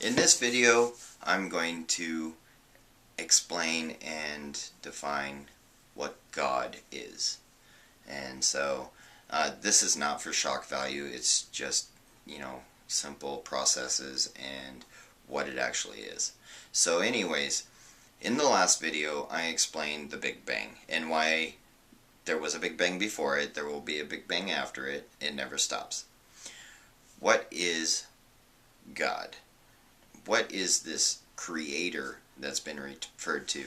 In this video, I'm going to explain and define what God is. And so, this is not for shock value, it's just, simple processes and what it actually is. So anyways, in the last video, I explained the Big Bang and why there was a Big Bang before it, there will be a Big Bang after it, it never stops. What is God? What is this creator that's been referred to?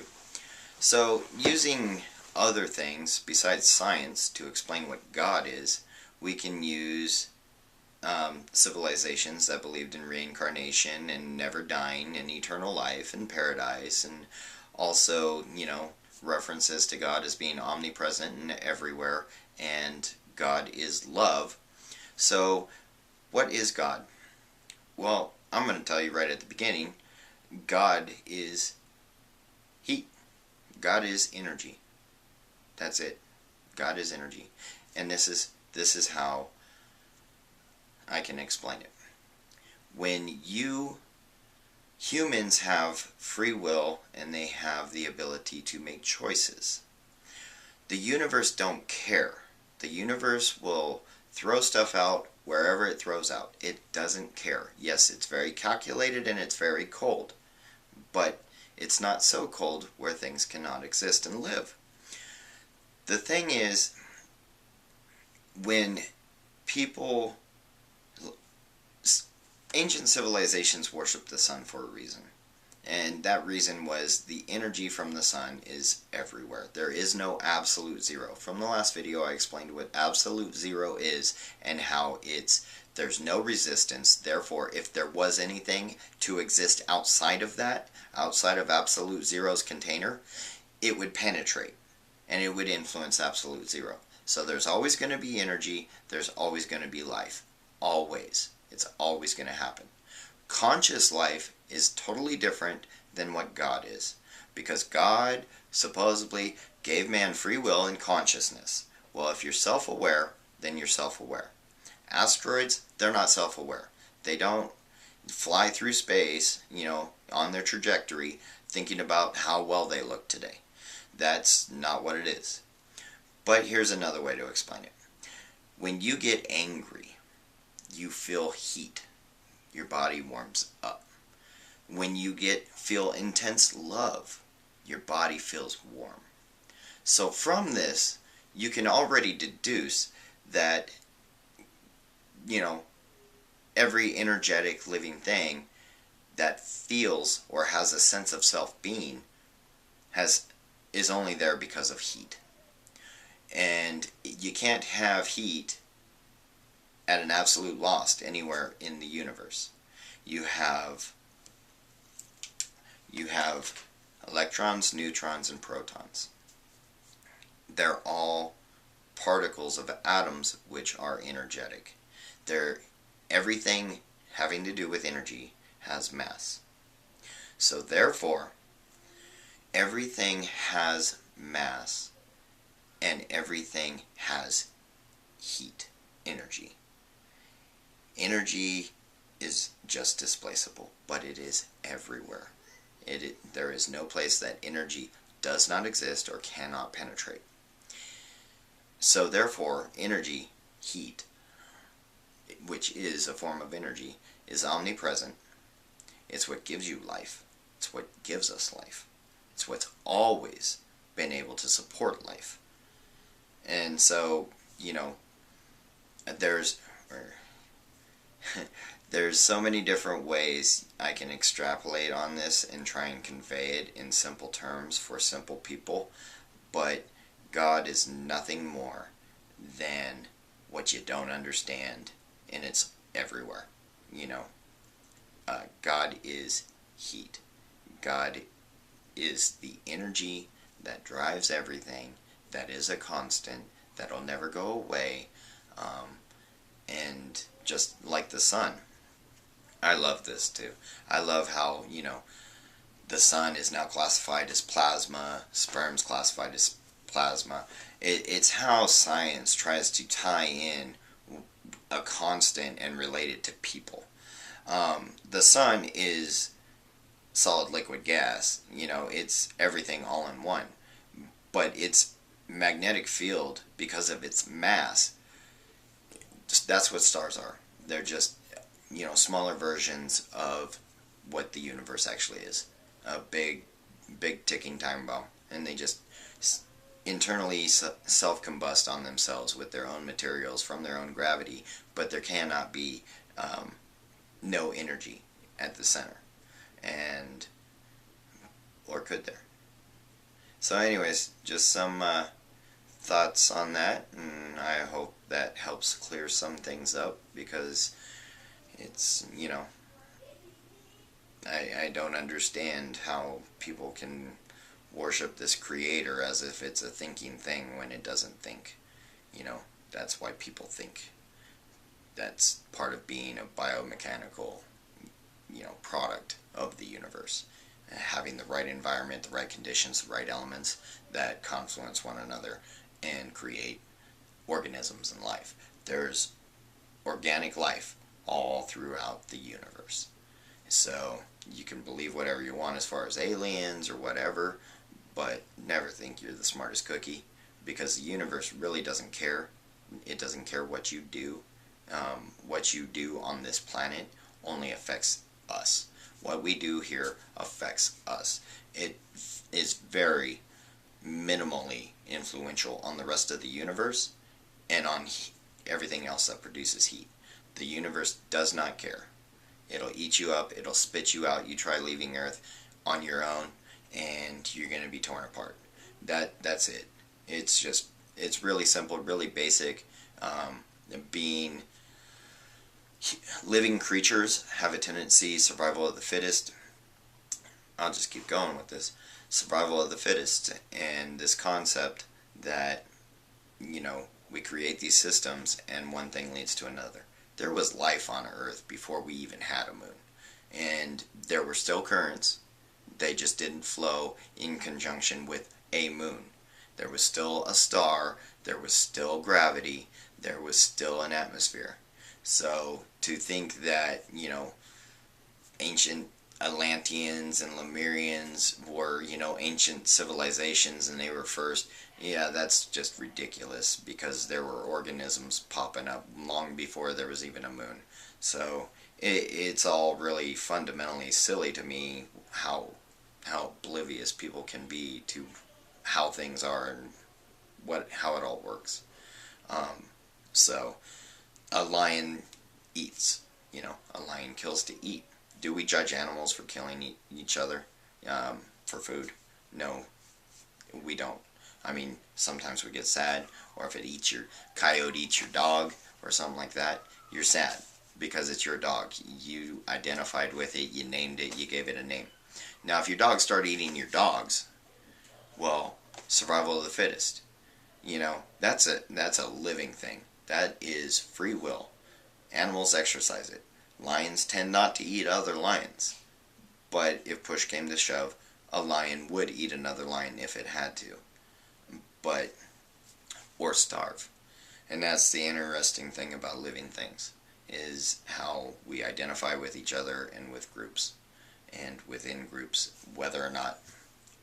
So, using other things besides science to explain what God is, we can use civilizations that believed in reincarnation and never dying and eternal life and paradise, and also, references to God as being omnipresent and everywhere, and God is love. So, what is God? Well, I'm going to tell you right at the beginning, God is heat. God is energy. That's it. God is energy. And this is how I can explain it. When humans have free will and they have the ability to make choices, the universe don't care. The universe will throw stuff out wherever it throws out. It doesn't care. Yes, it's very calculated and it's very cold, but it's not so cold where things cannot exist and live. The thing is, when people, ancient civilizations worshiped the sun for a reason. And that reason was the energy from the sun is everywhere. There is no absolute zero. From the last video I explained what absolute zero is and how there's no resistance. Therefore, if there was anything to exist outside of that, outside of absolute zero's container, it would penetrate and it would influence absolute zero. So there's always going to be energy, there's always going to be life. Always. It's always going to happen. Conscious life is totally different than what God is, because God supposedly gave man free will and consciousness. Well, if you're self-aware, then you're self-aware. Asteroids, they're not self-aware. They don't fly through space, on their trajectory, thinking about how well they look today. That's not what it is. But here's another way to explain it. When you get angry, you feel heat. Your body warms up. When you feel intense love, your body feels warm. So from this, you can already deduce that, every energetic living thing that feels or has a sense of self-being is only there because of heat. And you can't have heat at an absolute loss anywhere in the universe. You have electrons, neutrons, and protons. They're all particles of atoms which are energetic. Everything having to do with energy has mass. So therefore, everything has mass and everything has heat, energy. Energy is just displaceable, but it is everywhere. There is no place that energy does not exist or cannot penetrate. So therefore, energy, heat, which is a form of energy, is omnipresent. It's what gives you life. It's what gives us life. It's what's always been able to support life. And so, there's so many different ways I can extrapolate on this and try and convey it in simple terms for simple people, but God is nothing more than what you don't understand, and it's everywhere. God is heat. God is the energy that drives everything, that is a constant, that'll never go away, and just like the sun. I love this too. I love how, the sun is now classified as plasma, sperm's classified as plasma. It's how science tries to tie in a constant and relate it to people. The sun is solid, liquid, gas. It's everything all in one. But its magnetic field, because of its mass, that's what stars are. They're just, smaller versions of what the universe actually is. A big, big ticking time bomb. And they just internally self-combust on themselves with their own materials from their own gravity, but there cannot be no energy at the center. And, or could there? So anyways, just some thoughts on that, and I hope that helps clear some things up, because it's, I don't understand how people can worship this creator as if it's a thinking thing when it doesn't think. That's why people think. That's part of being a biomechanical, product of the universe. Having the right environment, the right conditions, the right elements that confluence one another and create organisms and life. There's organic life all throughout the universe. So you can believe whatever you want as far as aliens or whatever, but never think you're the smartest cookie, because the universe really doesn't care. It doesn't care what you do. What you do on this planet only affects us. What we do here affects us. It is very minimally influential on the rest of the universe and on everything else that produces heat. The universe does not care. It'll eat you up, it'll spit you out. You try leaving Earth on your own and you're going to be torn apart. That's it. It's really simple, really basic. Living creatures have a tendency, survival of the fittest. I'll just keep going with this. Survival of the fittest, and this concept that, we create these systems and one thing leads to another. There was life on Earth before we even had a moon. And there were still currents. They just didn't flow in conjunction with a moon. There was still a star. There was still gravity. There was still an atmosphere. So to think that, ancient Atlanteans and Lemurians were, ancient civilizations and they were first, yeah, that's just ridiculous, because there were organisms popping up long before there was even a moon. So it's all really fundamentally silly to me how oblivious people can be to how things are and how it all works. So a lion eats. A lion kills to eat. Do we judge animals for killing each other for food? No, we don't. I mean, sometimes we get sad, or if coyote eats your dog or something like that, you're sad because it's your dog. You identified with it, you named it, you gave it a name. Now, if your dog started eating your dogs, well, survival of the fittest. That's a living thing. That is free will. Animals exercise it. Lions tend not to eat other lions. But if push came to shove, a lion would eat another lion if it had to. Or starve. And that's the interesting thing about living things, is how we identify with each other and with groups. And within groups, whether or not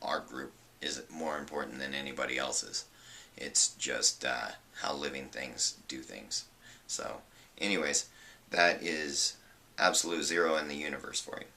our group is more important than anybody else's. It's just how living things do things. So, anyways, that is absolute zero in the universe for you.